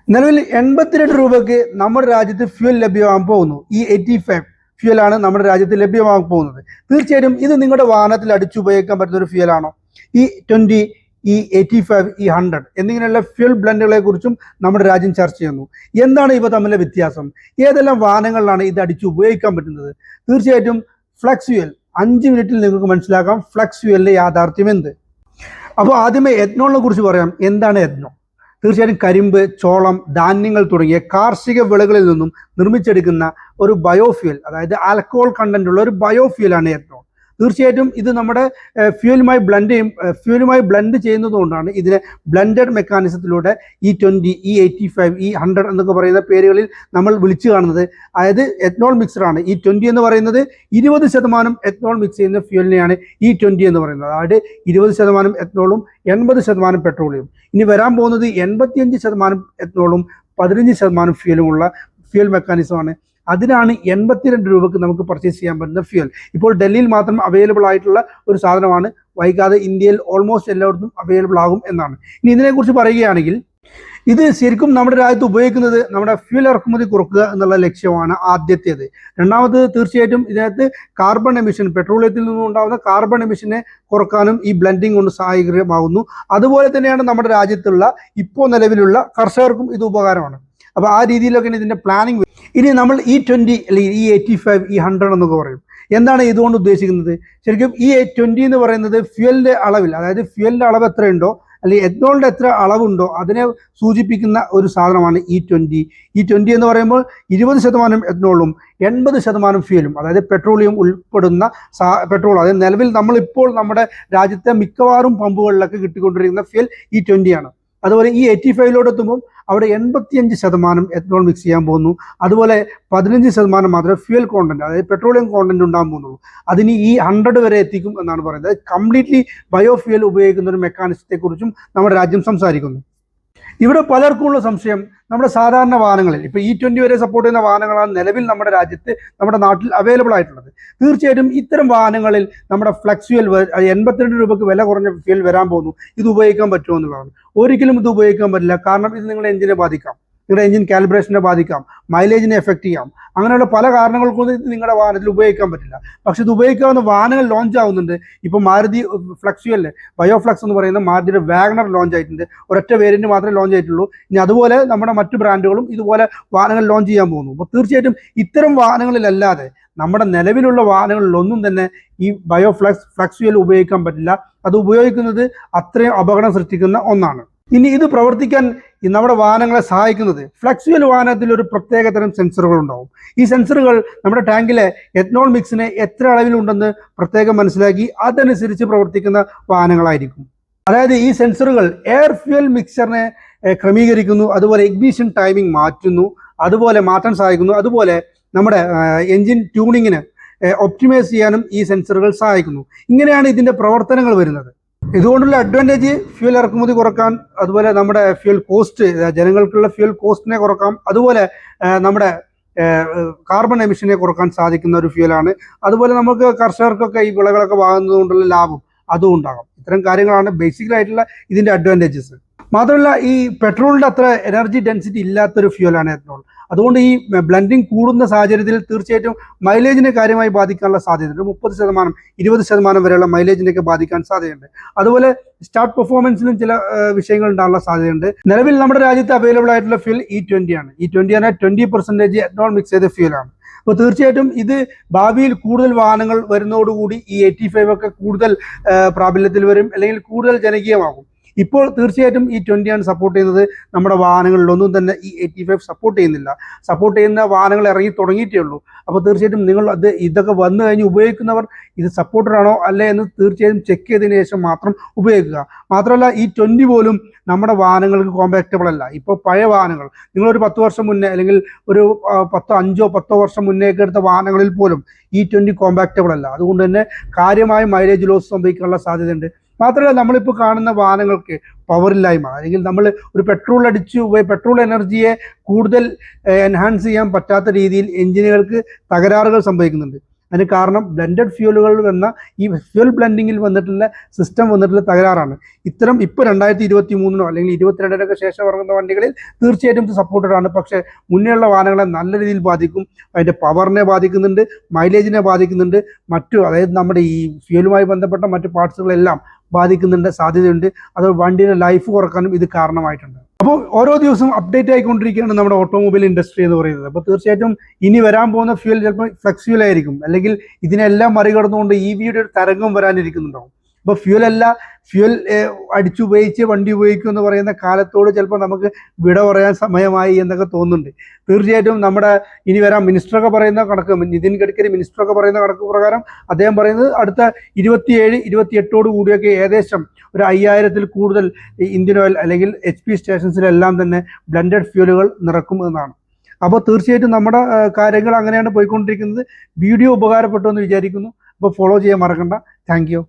നിലവിൽ 82 രൂപയ്ക്ക് നമ്മുടെ രാജ്യത്ത് ഫ്യൂൽ ലഭ്യമാകാൻ പോകുന്നു. E85 ഫ്യൂലാണ് നമ്മുടെ രാജ്യത്ത് ലഭ്യമാകാൻ പോകുന്നത്. തീർച്ചയായിട്ടും ഇത് നിങ്ങളുടെ വാഹനത്തിൽ അടിച്ചുപയോഗിക്കാൻ പറ്റുന്ന ഒരു ഫ്യൂലാണോ? E20, E85, E100 എന്നിങ്ങനെയുള്ള ഫ്യൂൽ ബ്ലെൻഡുകളെ കുറിച്ചും നമ്മുടെ രാജ്യം ചർച്ച ചെയ്യുന്നു. എന്താണ് ഇവ തമ്മിലെ വ്യത്യാസം? ഏതെല്ലാം വാഹനങ്ങളിലാണ് ഇത് അടിച്ചു ഉപയോഗിക്കാൻ പറ്റുന്നത്? തീർച്ചയായിട്ടും ഫ്ലക്സ് ഫ്യൂൽ 5 മിനിറ്റിൽ നിങ്ങൾക്ക് മനസ്സിലാക്കാം ഫ്ലക്സ് ഫ്യൂലിന്റെ യാഥാർത്ഥ്യം എന്ത്. അപ്പോൾ ആദ്യമേ എഥനോളിനെ കുറിച്ച് പറയാം. എന്താണ് എഥനോൾ? തീർച്ചയായും കരിമ്പ്, ചോളം, ധാന്യങ്ങൾ തുടങ്ങിയ കാർഷിക വിളകളിൽ നിന്നും നിർമ്മിച്ചെടുക്കുന്ന ഒരു ബയോഫ്യൂൽ, അതായത് ആൽക്കഹോൾ കണ്ടന്റ് ഉള്ള ഒരു ബയോഫ്യൂലാണ് എഥനോൾ. തീർച്ചയായിട്ടും ഇത് നമ്മുടെ ഫ്യൂലുമായി ബ്ലെൻഡ് ചെയ്യുന്നതുകൊണ്ടാണ് ഇതിനെ ബ്ലെൻഡഡ് മെക്കാനിസത്തിലൂടെ E20, E85, E100 എന്നൊക്കെ പറയുന്ന പേരുകളിൽ നമ്മൾ വിളിച്ചു കാണുന്നത്. അതായത് എഥനോൾ മിക്സറാണ്. E20 എന്ന് പറയുന്നത് 20% എഥനോൾ മിക്സ് ചെയ്യുന്ന ഫ്യൂലിനെയാണ് E20 എന്ന് പറയുന്നത്. അതായത് 20% എഥനോളും 80% പെട്രോളിയം. ഇനി വരാൻ പോകുന്നത് 85% എഥനോളും 15% ഫ്യൂലുമുള്ള ഫ്യൂൽ മെക്കാനിസമാണ്. അതിനാണ് 82 രൂപക്ക് നമുക്ക് പർച്ചേസ് ചെയ്യാൻ പറ്റുന്ന ഫ്യൂൽ. ഇപ്പോൾ ഡൽഹിയിൽ മാത്രം അവൈലബിൾ ആയിട്ടുള്ള ഒരു സാധനമാണ്. വൈകാതെ ഇന്ത്യയിൽ ഓൾമോസ്റ്റ് എല്ലായിടത്തും അവൈലബിൾ ആകും എന്നാണ്. ഇനി ഇതിനെക്കുറിച്ച് പറയുകയാണെങ്കിൽ ഇത് ശരിക്കും നമ്മുടെ രാജ്യത്ത് ഉപയോഗിക്കുന്നത് നമ്മുടെ ഫ്യൂൽ ഇറക്കുമതി കുറക്കുക എന്നുള്ള ലക്ഷ്യമാണ് ആദ്യത്തേത്. രണ്ടാമത് തീർച്ചയായിട്ടും ഇതിനകത്ത് കാർബൺ എമിഷൻ, പെട്രോളിയത്തിൽ നിന്നും ഉണ്ടാകുന്ന കാർബൺ എമിഷനെ കുറക്കാനും ഈ ബ്ലെൻഡിങ് കൊണ്ട് സഹായകരമാകുന്നു. അതുപോലെ തന്നെയാണ് നമ്മുടെ രാജ്യത്തുള്ള ഇപ്പോൾ നിലവിലുള്ള കർഷകർക്കും ഇത് ഉപകാരമാണ്. അപ്പോൾ ആ രീതിയിലൊക്കെയാണ് ഇതിൻ്റെ പ്ലാനിങ്. ഇനി നമ്മൾ E20 അല്ലെങ്കിൽ E85, E100 എന്നൊക്കെ പറയും. എന്താണ് ഇതുകൊണ്ട് ഉദ്ദേശിക്കുന്നത്? ശരിക്കും E20 എന്ന് പറയുന്നത് ഫ്യൂലിൻ്റെ അളവിൽ, അതായത് ഫ്യൂലിൻ്റെ അളവ് എത്രയുണ്ടോ അല്ലെങ്കിൽ എഥനോളിൻ്റെ എത്ര അളവുണ്ടോ അതിനെ സൂചിപ്പിക്കുന്ന ഒരു സാധനമാണ് E20. E20 എന്ന് പറയുമ്പോൾ 20% എഥനോളും 80% ഫ്യൂലും, അതായത് പെട്രോളിയം ഉൾപ്പെടുന്ന പെട്രോൾ, അതായത് നിലവിൽ നമ്മളിപ്പോൾ നമ്മുടെ രാജ്യത്തെ മിക്കവാറും പമ്പുകളിലൊക്കെ കിട്ടിക്കൊണ്ടിരിക്കുന്ന ഫ്യൂൽ E20 ആണ്. അതുപോലെ E85 എത്തുമ്പോൾ അവിടെ 85% എഥനോൾ മിക്സ് ചെയ്യാൻ പോകുന്നു. അതുപോലെ 15% മാത്രമേ ഫ്യൂൽ കോണ്ടന്റ്, അതായത് പെട്രോളിയം കോണ്ടന്റ് ഉണ്ടാകാൻ പോകുന്നുള്ളൂ. അതിന് E100 വരെ എത്തിക്കും എന്നാണ് പറയുന്നത്. കംപ്ലീറ്റ്ലി ബയോഫ്യൂൽ ഉപയോഗിക്കുന്ന ഒരു മെക്കാനിസത്തെ കുറിച്ചും നമ്മുടെ രാജ്യം സംസാരിക്കുന്നു. ഇവിടെ പലർക്കുമുള്ള സംശയം, നമ്മുടെ സാധാരണ വാഹനങ്ങളിൽ ഇപ്പോൾ E20 വരെ സപ്പോർട്ട് ചെയ്യുന്ന വാഹനങ്ങളാണ് നിലവിൽ നമ്മുടെ രാജ്യത്ത്, നമ്മുടെ നാട്ടിൽ അവൈലബിൾ ആയിട്ടുള്ളത്. തീർച്ചയായിട്ടും ഇത്തരം വാഹനങ്ങളിൽ നമ്മുടെ ഫ്ലക്സ് ഫ്യൂൽ 82 രൂപയ്ക്ക് വില കുറഞ്ഞ ഫ്യൂൽ വരാൻ പോകുന്നു. ഇത് ഉപയോഗിക്കാൻ പറ്റുമോ എന്നുള്ളതാണ്. ഒരിക്കലും ഇത് ഉപയോഗിക്കാൻ പറ്റില്ല. കാരണം ഇത് നിങ്ങളുടെ എഞ്ചിനെ ബാധിക്കാം, നിങ്ങളുടെ എഞ്ചിൻ കാലിബ്രേഷനെ ബാധിക്കാം, മൈലേജിനെ എഫക്ട് ചെയ്യാം. അങ്ങനെയുള്ള പല കാരണങ്ങൾക്കൊന്നും ഇത് നിങ്ങളുടെ വാഹനത്തിൽ ഉപയോഗിക്കാൻ പറ്റില്ല. പക്ഷെ ഇത് ഉപയോഗിക്കാവുന്ന വാഹനങ്ങൾ ലോഞ്ച് ആവുന്നുണ്ട്. ഇപ്പോൾ മാരുതി ഫ്ലക്സ് ഫ്യൂലിൽ ബയോഫ്ലക്സ് എന്ന് പറയുന്ന മാരുതിയുടെ വാഗണർ ലോഞ്ച് ആയിട്ടുണ്ട്. ഒരൊറ്റ വേരിയന്റ് മാത്രമേ ലോഞ്ച് ആയിട്ടുള്ളൂ. ഇനി അതുപോലെ നമ്മുടെ മറ്റു ബ്രാൻഡുകളും ഇതുപോലെ വാഹനങ്ങൾ ലോഞ്ച് ചെയ്യാൻ പോകുന്നു. അപ്പോൾ തീർച്ചയായിട്ടും ഇത്തരം വാഹനങ്ങളിലല്ലാതെ നമ്മുടെ നിലവിലുള്ള വാഹനങ്ങളിലൊന്നും തന്നെ ഈ ഫ്ലക്സ് ഫ്യൂൽ ഉപയോഗിക്കാൻ പറ്റില്ല. അത് ഉപയോഗിക്കുന്നത് അത്രയും അപകടം സൃഷ്ടിക്കുന്ന ഒന്നാണ്. ഇനി ഇത് പ്രവർത്തിക്കാൻ നമ്മുടെ വാഹനങ്ങളെ സഹായിക്കുന്നത് ഫ്ലക്സ് ഫ്യൂൽ വാഹനത്തിൽ ഒരു പ്രത്യേകതരം സെൻസറുകൾ ഉണ്ടാവും. ഈ സെൻസറുകൾ നമ്മുടെ ടാങ്കിലെ എഥനോൾ മിക്സിനെ എത്ര അളവിലുണ്ടെന്ന് പ്രത്യേകം മനസ്സിലാക്കി അതനുസരിച്ച് പ്രവർത്തിക്കുന്ന വാഹനങ്ങളായിരിക്കും. അതായത് ഈ സെൻസറുകൾ എയർ ഫ്യൂൽ മിക്സറിനെ ക്രമീകരിക്കുന്നു, അതുപോലെ ഇഗ്നിഷൻ ടൈമിംഗ് അതുപോലെ മാറ്റാൻ സഹായിക്കുന്നു. അതുപോലെ നമ്മുടെ എൻജിൻ ട്യൂണിങ്ങിന് ഒപ്റ്റിമൈസ് ചെയ്യാനും ഈ സെൻസറുകൾ സഹായിക്കുന്നു. ഇങ്ങനെയാണ് ഇതിൻ്റെ പ്രവർത്തനങ്ങൾ വരുന്നത്. ഇതുകൊണ്ടുള്ള അഡ്വാൻറ്റേജ് ഫ്യൂൽ ഇറക്കുമതി കുറക്കാൻ, അതുപോലെ നമ്മുടെ ഫ്യൂൽ കോസ്റ്റ്, ജനങ്ങൾക്കുള്ള ഫ്യൂൽ കോസ്റ്റിനെ കുറക്കാം, അതുപോലെ നമ്മുടെ കാർബൺ എമിഷനെ കുറക്കാൻ സാധിക്കുന്ന ഒരു ഫ്യൂലാണ്. അതുപോലെ നമുക്ക് കർഷകർക്കൊക്കെ ഈ വിളകളൊക്കെ വാങ്ങുന്നത് കൊണ്ടുള്ള ലാഭം അതും ഉണ്ടാകാം. ഇത്തരം കാര്യങ്ങളാണ് ബേസിക്കലായിട്ടുള്ള ഇതിൻ്റെ അഡ്വാൻറ്റേജസ്. മാത്രമല്ല ഈ പെട്രോളിൻ്റെ അത്ര എനർജി ഡെൻസിറ്റി ഇല്ലാത്തൊരു ഫ്യൂലാണ് എഥനോൾ. അതുകൊണ്ട് ഈ ബ്ലെൻഡിങ് കൂടുന്ന സാഹചര്യത്തിൽ തീർച്ചയായിട്ടും മൈലേജിനെ കാര്യമായി ബാധിക്കാനുള്ള സാധ്യതയുണ്ട്. 30%, 20% വരെയുള്ള മൈലേജിനെയൊക്കെ ബാധിക്കാൻ സാധ്യതയുണ്ട്. അതുപോലെ സ്റ്റാർട്ട് പെർഫോമൻസിലും ചില വിഷയങ്ങൾ ഉണ്ടാകാനുള്ള സാധ്യതയുണ്ട്. നിലവിൽ നമ്മുടെ രാജ്യത്ത് അവൈലബിൾ ആയിട്ടുള്ള ഫ്യൂൽ E20 ആണ്. E20 ആണ് 20% എഥനോൾ മിക്സ് ചെയ്ത ഫ്യൂലാണ്. അപ്പോൾ തീർച്ചയായിട്ടും ഇത് ഭാവിയിൽ കൂടുതൽ വാഹനങ്ങൾ വരുന്നതോടുകൂടി E85 ഒക്കെ കൂടുതൽ പ്രാബല്യത്തിൽ വരും, അല്ലെങ്കിൽ കൂടുതൽ ജനകീയമാകും. ഇപ്പോൾ തീർച്ചയായിട്ടും E20 ആണ് സപ്പോർട്ട് ചെയ്യുന്നത്. നമ്മുടെ വാഹനങ്ങളിലൊന്നും തന്നെ E85 സപ്പോർട്ട് ചെയ്യുന്നില്ല. സപ്പോർട്ട് ചെയ്യുന്ന വാഹനങ്ങൾ ഇറങ്ങി തുടങ്ങിയിട്ടേ ഉള്ളൂ. അപ്പോൾ തീർച്ചയായിട്ടും നിങ്ങൾ ഇതൊക്കെ വന്നു കഴിഞ്ഞ് ഉപയോഗിക്കുന്നവർ ഇത് സപ്പോർട്ടഡ് ആണോ അല്ലേ എന്ന് തീർച്ചയായും ചെക്ക് ചെയ്തതിന് ശേഷം മാത്രം ഉപയോഗിക്കുക. മാത്രമല്ല E20 പോലും നമ്മുടെ വാഹനങ്ങൾക്ക് കോമ്പാക്റ്റബിൾ അല്ല. ഇപ്പോൾ പഴയ വാഹനങ്ങൾ നിങ്ങളൊരു 10 വർഷം മുന്നേ അല്ലെങ്കിൽ ഒരു 5-10 വർഷം മുന്നേക്ക് എടുത്ത വാഹനങ്ങളിൽ പോലും E20 കോമ്പാക്റ്റബിൾ അല്ല. അതുകൊണ്ട് തന്നെ കാര്യമായ മൈലേജ് ലോസ് സംഭവിക്കാനുള്ള സാധ്യതയുണ്ട്. മാത്രമല്ല നമ്മളിപ്പോൾ കാണുന്ന വാഹനങ്ങൾക്ക് പവറില്ലായ്മ, അല്ലെങ്കിൽ നമ്മൾ ഒരു പെട്രോൾ എനർജിയെ കൂടുതൽ എൻഹാൻസ് ചെയ്യാൻ പറ്റാത്ത രീതിയിൽ എഞ്ചിനുകൾക്ക് തകരാറുകൾ സംഭവിക്കുന്നുണ്ട്. അതിന് കാരണം ബ്ലെൻഡഡ് ഫ്യൂലുകൾ വന്ന ഈ ഫ്യൂൽ ബ്ലെൻഡിങ്ങിൽ വന്നിട്ടുള്ള സിസ്റ്റം വന്നിട്ടുള്ള തകരാറാണ്. ഇത്തരം ഇപ്പോൾ 2023 അല്ലെങ്കിൽ 22 ശേഷം ഇറങ്ങുന്ന വണ്ടികളിൽ തീർച്ചയായിട്ടും ഇത് സപ്പോർട്ടഡ് ആണ്. പക്ഷേ മുന്നേയുള്ള വാഹനങ്ങളെ നല്ല രീതിയിൽ ബാധിക്കും. അതിൻ്റെ പവറിനെ ബാധിക്കുന്നുണ്ട്, മൈലേജിനെ ബാധിക്കുന്നുണ്ട്, അതായത് നമ്മുടെ ഈ ഫ്യൂലുമായി ബന്ധപ്പെട്ട മറ്റു പാർട്സുകളെല്ലാം ബാധിക്കുന്നുണ്ട്, സാധ്യതയുണ്ട്. അത് വണ്ടിയുടെ ലൈഫ് കുറക്കാനും ഇത് കാരണമായിട്ടുണ്ട്. അപ്പോൾ ഓരോ ദിവസവും അപ്ഡേറ്റ് ആയിക്കൊണ്ടിരിക്കുകയാണ് നമ്മുടെ ഓട്ടോമൊബൈൽ ഇൻഡസ്ട്രി എന്ന് പറയുന്നത്. അപ്പോൾ തീർച്ചയായിട്ടും ഇനി വരാൻ പോകുന്ന ഫ്യൂൽ ചിലപ്പോൾ ഫ്ലെക്സ് ഫ്യൂൽ ആയിരിക്കും, അല്ലെങ്കിൽ ഇതിനെല്ലാം മറികടന്നുകൊണ്ട് EVയുടെ ഒരു തരംഗം വരാനിരിക്കുന്നുണ്ടാവും. അപ്പോൾ ഫ്യൂൽ അടിച്ചുപയോഗിച്ച് വണ്ടി ഉപയോഗിക്കും എന്ന് പറയുന്ന കാലത്തോട് ചിലപ്പോൾ നമുക്ക് വിട പറയാൻ സമയമായി എന്നൊക്കെ തോന്നുന്നുണ്ട്. തീർച്ചയായിട്ടും നമ്മുടെ ഇനി വരാൻ മിനിസ്റ്ററൊക്കെ പറയുന്ന കണക്ക്, നിതിൻ ഗഡ്കരി മിനിസ്റ്ററൊക്കെ പറയുന്ന കണക്ക് പ്രകാരം അദ്ദേഹം പറയുന്നത് അടുത്ത 27-28 കൂടിയൊക്കെ ഏകദേശം ഒരു 5000-ൽ കൂടുതൽ ഇന്ത്യൻ ഓയിൽ അല്ലെങ്കിൽ HP സ്റ്റേഷൻസിലെല്ലാം തന്നെ ബ്ലെൻഡഡ് ഫ്യൂലുകൾ നിറക്കും എന്നാണ്. അപ്പോൾ തീർച്ചയായിട്ടും നമ്മുടെ കാര്യങ്ങൾ അങ്ങനെയാണ് പോയിക്കൊണ്ടിരിക്കുന്നത്. വീഡിയോ ഉപകാരപ്പെട്ടു എന്ന് വിചാരിക്കുന്നു. അപ്പോൾ ഫോളോ ചെയ്യാൻ മറക്കണ്ട. Thank you.